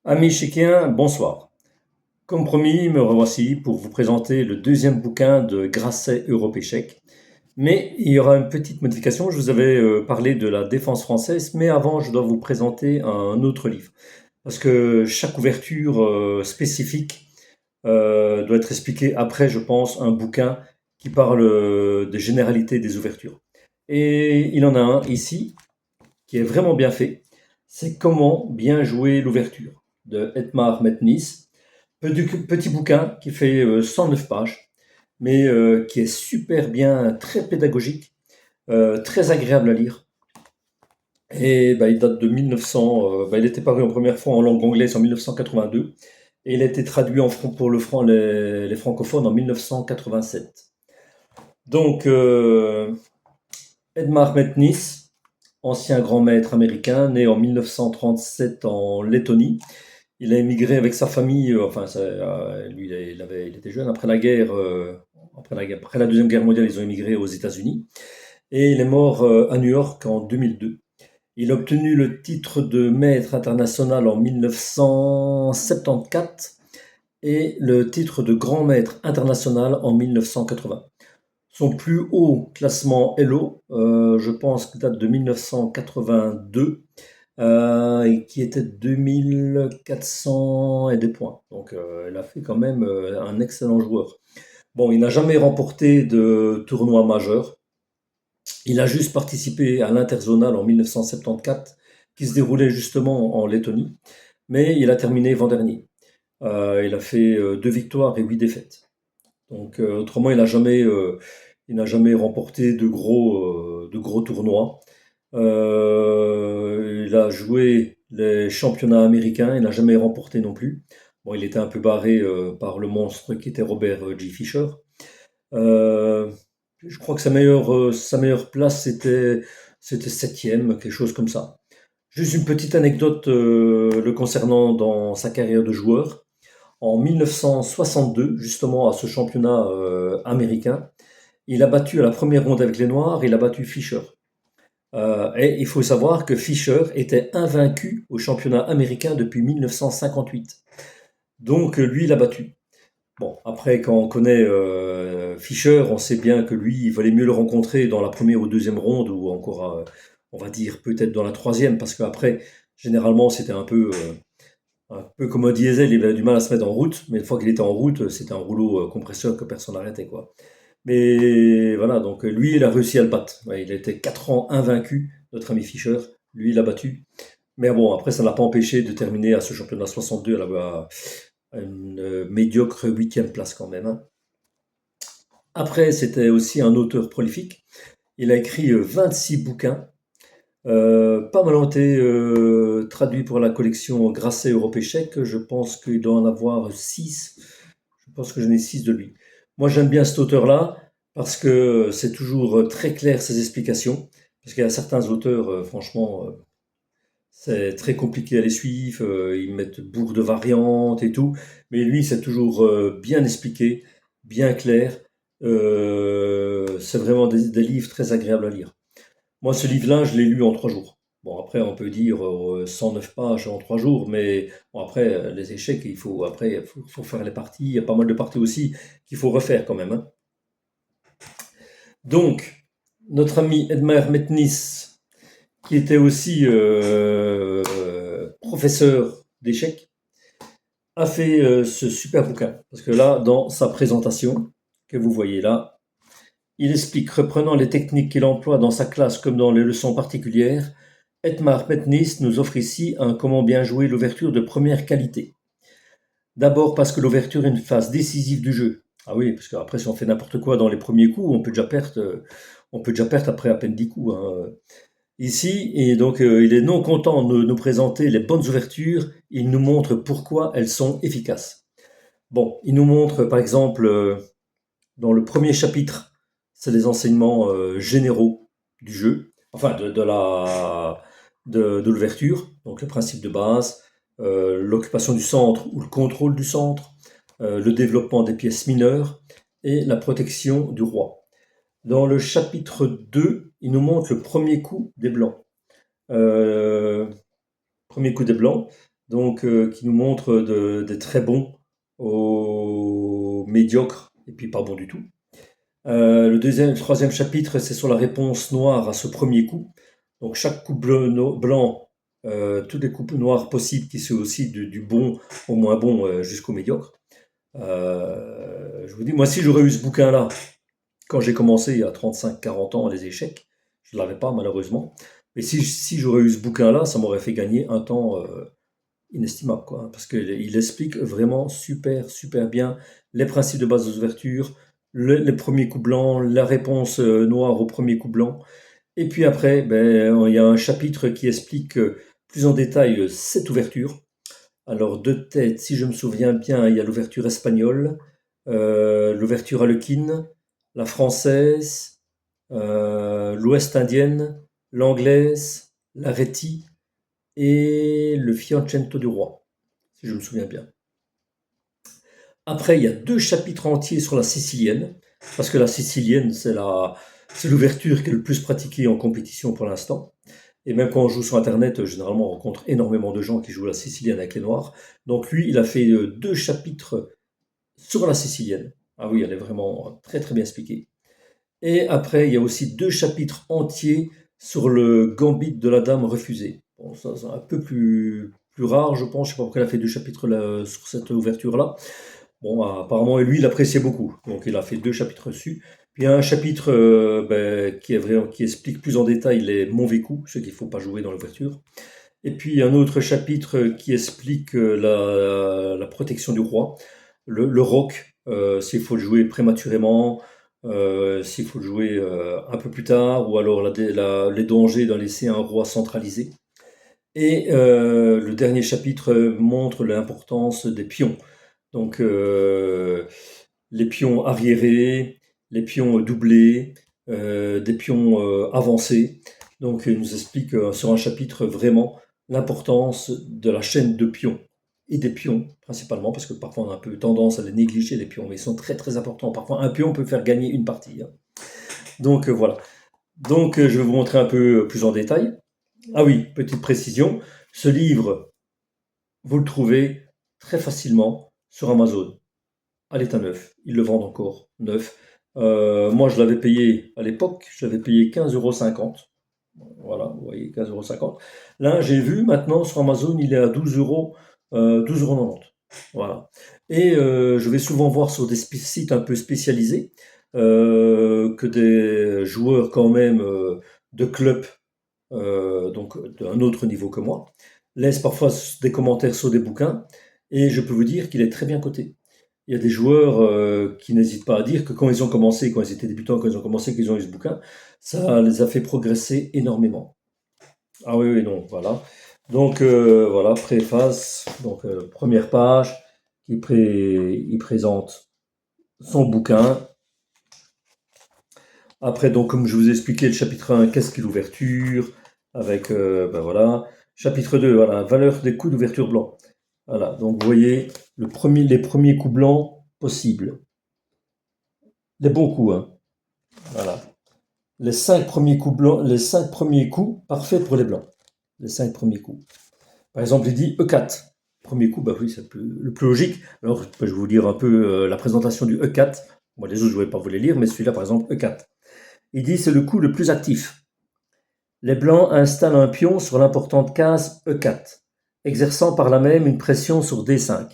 Amis chéquiens, bonsoir. Comme promis, me revoici pour vous présenter le deuxième bouquin de Grasset Européchèque. Mais il y aura une petite modification. Je vous avais parlé de la défense française, mais avant, je dois vous présenter un autre livre. Parce que chaque ouverture spécifique doit être expliquée après, je pense, un bouquin qui parle des généralités des ouvertures. Et il en a un ici qui est vraiment bien fait. C'est Comment bien jouer l'ouverture de Edmar Metnis. Petit bouquin qui fait 109 pages, mais qui est super bien, très pédagogique, très agréable à lire. Et bah, il date de 1900. Il était paru en première fois en langue anglaise en 1982 et il a été traduit pour les francophones en 1987. Donc, Edmar Metnis, ancien grand maître américain, né en 1937 en Lettonie. Il a émigré avec sa famille, lui il était jeune, après la Deuxième Guerre mondiale, ils ont émigré aux États-Unis. Et il est mort à New York en 2002. Il a obtenu le titre de maître international en 1974 et le titre de grand maître international en 1980. Son plus haut classement Elo, je pense que date de 1982, et qui était de 2400 et des points. Donc il a fait quand même un excellent joueur. Bon, il n'a jamais remporté de tournoi majeur. Il a juste participé à l'Interzonal en 1974, qui se déroulait justement en Lettonie, mais il a terminé avant-dernier. Il a fait 2 victoires et 8 défaites. Donc autrement, il n'a jamais remporté de gros tournois. Il a joué les championnats américains, il n'a jamais remporté non plus. Bon, il était un peu barré par le monstre qui était Robert G. Fischer. Euh, je crois que sa meilleure place, c'était septième, quelque chose comme ça. Juste une petite anecdote le concernant dans sa carrière de joueur. En 1962, justement à ce championnat américain, il a battu à la première ronde avec les Noirs, il a battu Fischer. Et il faut savoir que Fischer était invaincu au championnat américain depuis 1958. Donc lui, il l'a battu. Bon, après, quand on connaît Fischer, on sait bien que lui, il valait mieux le rencontrer dans la première ou deuxième ronde, ou encore, on va dire, peut-être dans la troisième, parce qu'après, généralement, c'était un peu comme un diesel, il avait du mal à se mettre en route, mais une fois qu'il était en route, c'était un rouleau compresseur que personne n'arrêtait, quoi. Mais voilà, donc lui, il a réussi à le battre. Ouais, il était 4 ans invaincu, notre ami Fischer. Lui, il l'a battu. Mais bon, après, ça ne l'a pas empêché de terminer à ce championnat 62 à une médiocre huitième place quand même, hein. Après, c'était aussi un auteur prolifique. Il a écrit 26 bouquins. Pas mal ont été traduits pour la collection Grasset Européchèque. Je pense qu'il doit en avoir 6. Je pense que j'en ai 6 de lui. Moi, j'aime bien cet auteur-là parce que c'est toujours très clair ses explications. Parce qu'il y a certains auteurs, franchement, c'est très compliqué à les suivre. Ils mettent bourre de variantes et tout. Mais lui, c'est toujours bien expliqué, bien clair. C'est vraiment des livres très agréables à lire. Moi, ce livre-là, je l'ai lu en 3 jours. Bon, après, on peut dire 109 pages en 3 jours, mais bon, après, les échecs, faut faire les parties. Il y a pas mal de parties aussi qu'il faut refaire quand même, hein. Donc, notre ami Edmar Metnis, qui était aussi professeur d'échecs, a fait ce super bouquin. Parce que là, dans sa présentation, que vous voyez là, il explique, reprenant les techniques qu'il emploie dans sa classe comme dans les leçons particulières, Edmar Metnis nous offre ici un comment bien jouer l'ouverture de première qualité. D'abord parce que l'ouverture est une phase décisive du jeu. Ah oui, parce qu'après, si on fait n'importe quoi dans les premiers coups, on peut déjà perdre après à peine 10 coups, hein. Ici, et donc il est non content de nous présenter les bonnes ouvertures, il nous montre pourquoi elles sont efficaces. Bon, il nous montre par exemple dans le premier chapitre, c'est les enseignements généraux du jeu, enfin de l'ouverture, donc le principe de base, l'occupation du centre ou le contrôle du centre, le développement des pièces mineures et la protection du roi. Dans le chapitre 2, il nous montre le premier coup des blancs. Euh, Premier coup des blancs. donc qui nous montre des très bons aux médiocres et puis pas bons du tout. Le troisième chapitre, c'est sur la réponse noire à ce premier coup. Donc chaque coup blanc, toutes les coupes noires possibles, qui sont aussi du bon au moins bon jusqu'au médiocre. Je vous dis, moi, si j'aurais eu ce bouquin-là, quand j'ai commencé il y a 35-40 ans, les échecs, je ne l'avais pas malheureusement. Mais si j'aurais eu ce bouquin-là, ça m'aurait fait gagner un temps inestimable, quoi, hein, parce qu'il explique vraiment super, super bien les principes de base des ouvertures, les premiers coups blancs, la réponse noire au premier coup blanc. Et puis après, ben, il y a un chapitre qui explique plus en détail cette ouverture. Alors, de tête, si je me souviens bien, il y a l'ouverture espagnole, l'ouverture harlequine, la française, l'ouest indienne, l'anglaise, la rétie et le fianchetto du roi, si je me souviens bien. Après, il y a 2 chapitres entiers sur la sicilienne, parce que la sicilienne, c'est l'ouverture qui est le plus pratiquée en compétition pour l'instant. Et même quand on joue sur Internet, généralement, on rencontre énormément de gens qui jouent la sicilienne avec les noirs. Donc lui, il a fait 2 chapitres sur la sicilienne. Ah oui, elle est vraiment très très bien expliquée. Et après, il y a aussi 2 chapitres entiers sur le gambit de la dame refusée. Bon, ça, c'est un peu plus rare, je pense. Je sais pas pourquoi il a fait 2 chapitres là, sur cette ouverture-là. Bon, apparemment, lui, il appréciait beaucoup. Donc, il a fait 2 chapitres dessus. Puis, il y a un chapitre ben, qui explique plus en détail les mauvais coups, ceux qu'il ne faut pas jouer dans l'ouverture. Et puis, un autre chapitre qui explique la protection du roi, le roc, s'il faut le jouer prématurément, s'il faut le jouer un peu plus tard, ou alors les dangers d'en laisser un roi centralisé. Et le dernier chapitre montre l'importance des pions. Donc, les pions arriérés, les pions doublés, des pions avancés. Donc, il nous explique sur un chapitre vraiment l'importance de la chaîne de pions et des pions principalement, parce que parfois on a un peu tendance à les négliger, les pions, mais ils sont très très importants. Parfois, un pion peut faire gagner une partie, hein. Donc, voilà. Donc, je vais vous montrer un peu plus en détail. Ah oui, petite précision, ce livre, vous le trouvez très facilement sur Amazon à l'état neuf. Ils le vendent encore neuf. Moi, je l'avais payé à l'époque, je l'avais payé 15,50 €. Voilà, vous voyez, 15,50 €. Là, j'ai vu maintenant sur Amazon, il est à 12 €, 12,90 €. Voilà. Et je vais souvent voir sur des sites un peu spécialisés que des joueurs quand même de clubs, donc d'un autre niveau que moi, laissent parfois des commentaires sur des bouquins, et je peux vous dire qu'il est très bien coté. Il y a des joueurs qui n'hésitent pas à dire que quand ils ont commencé, quand ils étaient débutants, quand ils ont commencé, qu'ils ont eu ce bouquin, ça les a fait progresser énormément. Ah oui, oui, non, voilà. Donc voilà, préface, donc première page, il présente son bouquin. Après, donc, comme je vous ai expliqué, le chapitre 1, qu'est-ce qu'est l'ouverture, avec, ben voilà. Chapitre 2, voilà, valeur des coups d'ouverture blanc. Voilà, donc vous voyez, les premiers coups blancs possibles. Les bons coups, hein. Voilà. Les 5 premiers coups blancs, les 5 premiers coups parfaits pour les blancs. Les 5 premiers coups. Par exemple, il dit E4. Premier coup, bah oui, c'est le plus logique. Alors, je vais vous lire un peu la présentation du E4. Moi, les autres, je ne vais pas vous les lire, mais celui-là, par exemple, E4. Il dit c'est le coup le plus actif. Les blancs installent un pion sur l'importante case E4, exerçant par là même une pression sur D5.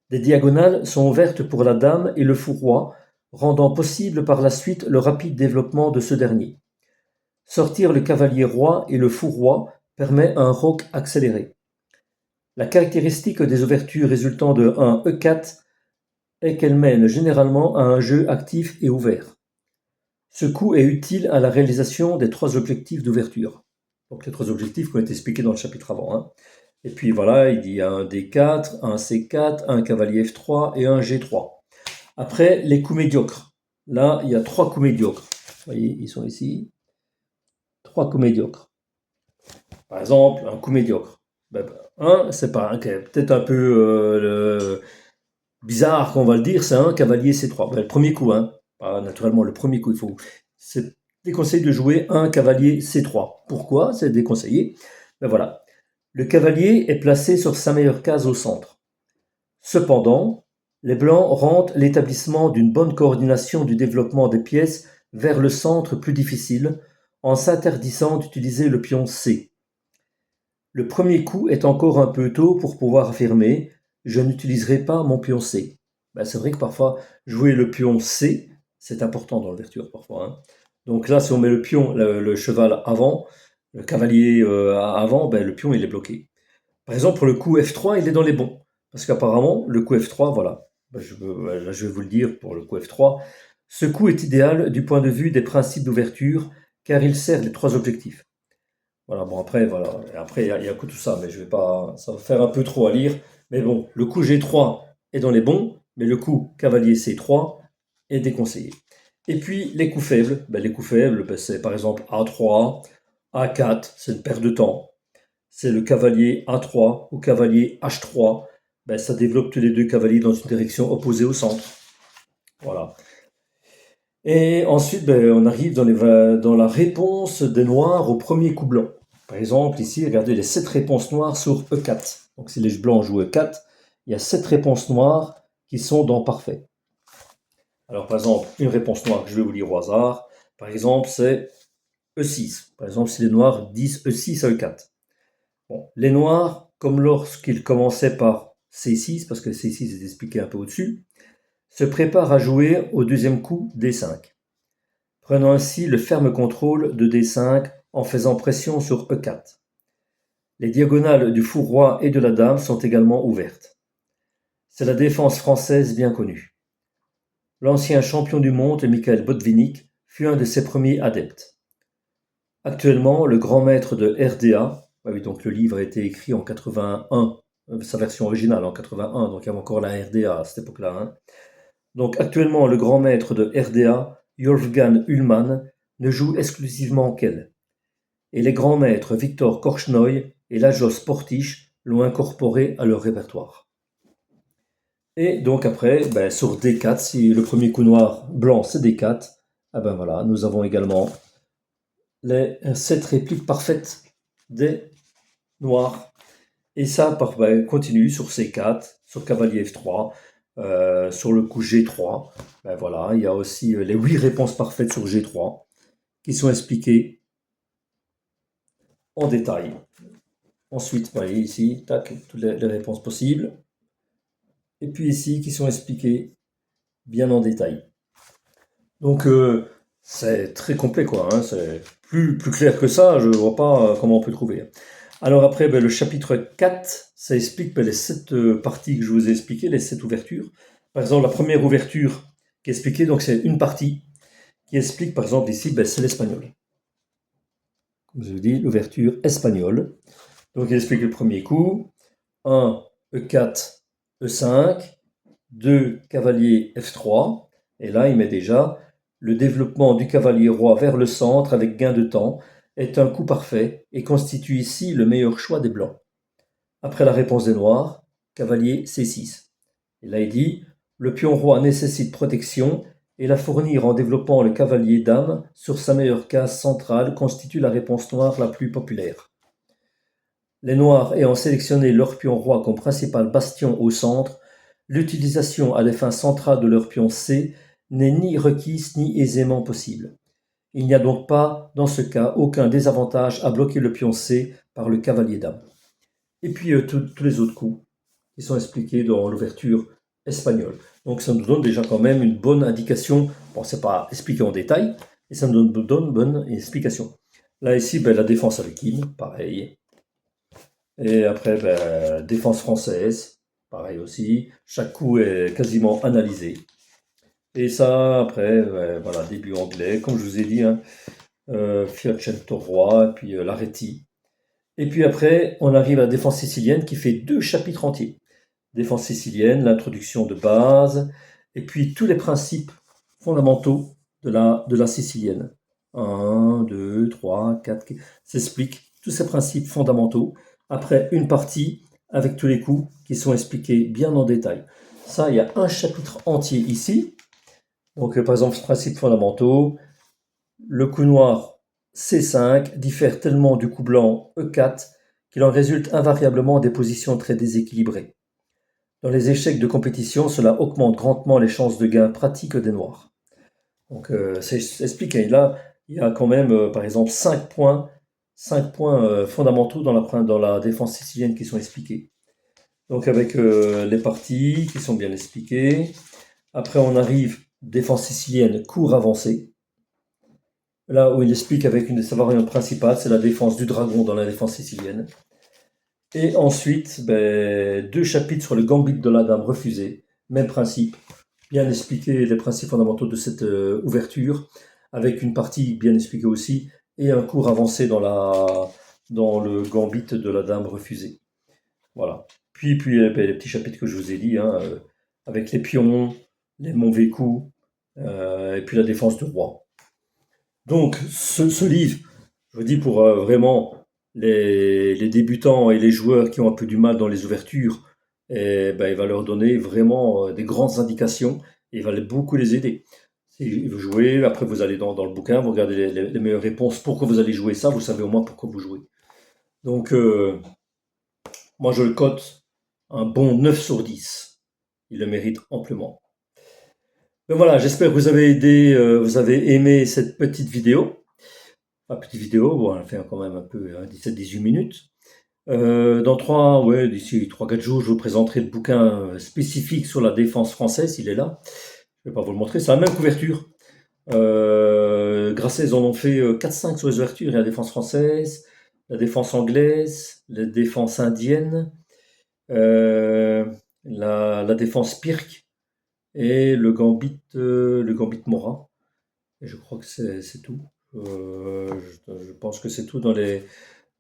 Des diagonales sont ouvertes pour la dame et le fou roi, rendant possible par la suite le rapide développement de ce dernier. Sortir le cavalier roi et le fou roi permet un roc accéléré. La caractéristique des ouvertures résultant de un E4 est qu'elles mènent généralement à un jeu actif et ouvert. Ce coup est utile à la réalisation des 3 objectifs d'ouverture. Donc les 3 objectifs qui ont été expliqués dans le chapitre avant, hein. Et puis voilà, il dit un D4, un C4, un cavalier F3 et un G3. Après, les coups médiocres. Là, il y a 3 coups médiocres. Vous voyez, ils sont ici. 3 coups médiocres. Par exemple, un coup médiocre. C'est pas peut-être un peu bizarre qu'on va le dire, c'est un cavalier C3. Le premier coup, hein. Naturellement, le premier coup, c'est déconseillé de jouer un cavalier C3. Pourquoi c'est déconseillé? Voilà. Le cavalier est placé sur sa meilleure case au centre. Cependant, les blancs rendent l'établissement d'une bonne coordination du développement des pièces vers le centre plus difficile en s'interdisant d'utiliser le pion C. Le premier coup est encore un peu tôt pour pouvoir affirmer « je n'utiliserai pas mon pion C ». Ben, c'est vrai que parfois, jouer le pion C, c'est important dans l'ouverture parfois, hein. Donc là, si on met le pion, le cheval avant, le cavalier avant, ben, le pion il est bloqué. Par exemple, pour le coup F3, il est dans les bons. Parce qu'apparemment, le coup F3, voilà, ben, là, je vais vous le dire pour le coup F3, ce coup est idéal du point de vue des principes d'ouverture, car il sert les trois objectifs. Voilà, bon après, voilà. Et après, il y a que tout ça, mais je vais pas. Ça va faire un peu trop à lire. Mais bon, le coup G3 est dans les bons, mais le coup cavalier C3 est déconseillé. Et puis les coups faibles, ben, c'est par exemple A3, A4, c'est une perte de temps. C'est le cavalier A3 ou cavalier H3. Ben, ça développe tous les deux cavaliers dans une direction opposée au centre. Voilà. Et ensuite, ben, on arrive dans la réponse des noirs au premier coup blanc. Par exemple, ici, regardez les 7 réponses noires sur E4. Donc si les blancs jouent E4, il y a 7 réponses noires qui sont dans parfait. Alors par exemple, une réponse noire que je vais vous lire au hasard, par exemple, c'est E6. Par exemple, si les noirs disent E6 à E4. Bon, les noirs, comme lorsqu'ils commençaient par C6, parce que C6 est expliqué un peu au-dessus, se préparent à jouer au deuxième coup D5. Prenant ainsi le ferme contrôle de D5 en faisant pression sur E4. Les diagonales du fou roi et de la dame sont également ouvertes. C'est la défense française bien connue. L'ancien champion du monde, Michael Botvinnik, fut un de ses premiers adeptes. Actuellement, le grand maître de RDA, oui, donc le livre a été écrit en 81, sa version originale en 81, donc il y avait encore la RDA à cette époque-là, hein. Donc actuellement, le grand maître de RDA, Wolfgang Ullmann, ne joue exclusivement qu'elle. Et les grands maîtres Victor Korchnoi et Lajos Portisch l'ont incorporé à leur répertoire. Et donc après, ben, sur D4, si le premier coup noir blanc c'est D4, ah ben voilà, nous avons également les 7 répliques parfaites des noirs. Et ça ben, continue sur C4, sur cavalier F3, sur le coup G3. Ben voilà, il y a aussi les 8 réponses parfaites sur G3 qui sont expliquées en détail. Ensuite, vous voyez ici, tac, toutes les réponses possibles. Et puis ici, qui sont expliquées bien en détail. Donc, c'est très complet, quoi, hein, c'est plus clair que ça, je ne vois pas comment on peut trouver. Alors après, ben, le chapitre 4, ça explique ben, les 7 parties que je vous ai expliquées, les 7 ouvertures. Par exemple, la première ouverture qui est expliquée, donc c'est une partie qui explique, par exemple, ici, ben, c'est l'espagnol. Comme je vous dis, l'ouverture espagnole. Donc, il explique le premier coup. 1, E4, E5, 2, cavalier F3. Et là, il met déjà le développement du cavalier roi vers le centre avec gain de temps est un coup parfait et constitue ici le meilleur choix des blancs. Après la réponse des noirs, cavalier C6. Et là, il dit le pion roi nécessite protection et la fournir en développant le cavalier dame sur sa meilleure case centrale constitue la réponse noire la plus populaire. Les noirs ayant sélectionné leur pion roi comme principal bastion au centre, l'utilisation à des fins centrales de leur pion C n'est ni requise ni aisément possible. Il n'y a donc pas, dans ce cas, aucun désavantage à bloquer le pion C par le cavalier dame. Et puis tous les autres coups qui sont expliqués dans l'ouverture espagnole. Donc ça nous donne déjà quand même une bonne indication. Bon, c'est pas expliqué en détail, mais ça nous donne une bonne explication. Là ici, ben, la défense avec in, pareil. Et après, ben, défense française, pareil aussi. Chaque coup est quasiment analysé. Et ça, après, voilà, début anglais, comme je vous ai dit, hein, Fiocento roi, et puis l'Areti. Et puis après, on arrive à la défense sicilienne qui fait 2 chapitres entiers. Défense sicilienne, l'introduction de base, et puis tous les principes fondamentaux de la sicilienne. 1, 2, 3, 4, s'explique tous ces principes fondamentaux. Après, une partie avec tous les coups qui sont expliqués bien en détail. Ça, il y a un chapitre entier ici. Donc, par exemple, principes fondamentaux. Le coup noir C5 diffère tellement du coup blanc E4 qu'il en résulte invariablement des positions très déséquilibrées. Dans les échecs de compétition, cela augmente grandement les chances de gain pratique des Noirs. Donc, ça explique, hein, là, il y a quand même, par exemple, 5 points fondamentaux dans la défense sicilienne qui sont expliqués. Donc, avec les parties qui sont bien expliquées. Après, on arrive, défense sicilienne, cours avancé. Là où il explique avec une de ses variantes principales, c'est la défense du dragon dans la défense sicilienne. Et ensuite, ben, 2 chapitres sur le gambit de la dame refusée. Même principe, bien expliquer les principes fondamentaux de cette ouverture, avec une partie bien expliquée aussi, et un cours avancé dans le gambit de la dame refusée. Voilà. Puis ben, les petits chapitres que je vous ai dit, hein, avec les pions, les mauvais coups, et puis la défense du roi. Donc, ce livre, je vous dis pour vraiment les débutants et les joueurs qui ont un peu du mal dans les ouvertures, eh ben, il va leur donner vraiment des grandes indications et il va beaucoup les aider. Si vous jouez, après vous allez dans le bouquin, vous regardez les meilleures réponses, pourquoi vous allez jouer ça, vous savez au moins pourquoi vous jouez. Donc, moi je le cote un bon 9 sur 10. Il le mérite amplement. Mais voilà, j'espère que vous avez aimé cette petite vidéo. La petite vidéo, bon, elle fait quand même un peu 17-18 minutes. D'ici 3-4 jours, je vous présenterai le bouquin spécifique sur la défense française, il est là. Je ne vais pas vous le montrer, c'est la même couverture. Grasset, ils en ont fait 4-5 sur les ouvertures. Il y a la défense française, la défense anglaise, la défense indienne, euh, la défense pirque et le gambit Mora. Et je crois que c'est tout. Je pense que c'est tout dans les.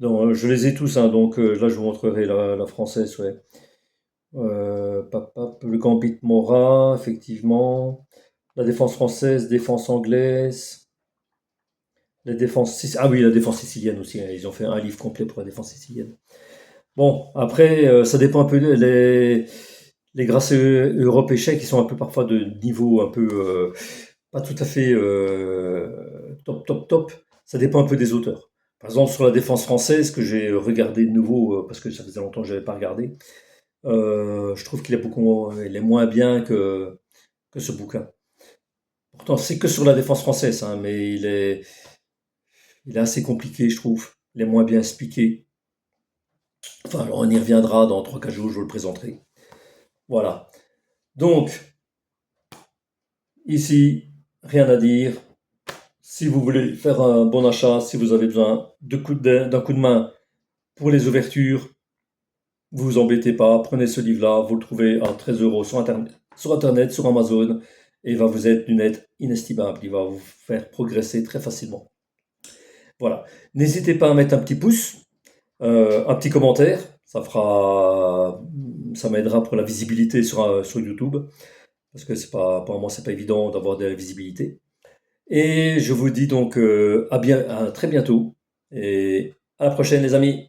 Je les ai tous, hein, donc là je vous montrerai la française, ouais. Le gambit Mora, effectivement. La défense française, défense anglaise. Ah oui, la défense sicilienne aussi, hein. Ils ont fait un livre complet pour la défense sicilienne. Bon, après, ça dépend un peu les grâces Europe échecs qui sont un peu parfois de niveau un peu pas tout à fait top, top, top. Ça dépend un peu des auteurs. Par exemple, sur la défense française, que j'ai regardé de nouveau, parce que ça faisait longtemps que je n'avais pas regardé, je trouve il est moins bien que ce bouquin. Pourtant, c'est que sur la défense française, hein, mais il est assez compliqué, je trouve. Il est moins bien expliqué. Enfin, on y reviendra dans 3-4 jours, je vous le présenterai. Voilà. Donc, ici, rien à dire. Si vous voulez faire un bon achat, si vous avez besoin d'un coup de main pour les ouvertures, vous vous embêtez pas, prenez ce livre-là, vous le trouvez à 13 € sur Internet, sur Amazon, et il va vous être d'une aide inestimable. Il va vous faire progresser très facilement. Voilà. N'hésitez pas à mettre un petit pouce, un petit commentaire, ça m'aidera pour la visibilité sur YouTube, parce que pour moi, c'est pas évident d'avoir de la visibilité. Et je vous dis donc à très bientôt et à la prochaine les amis.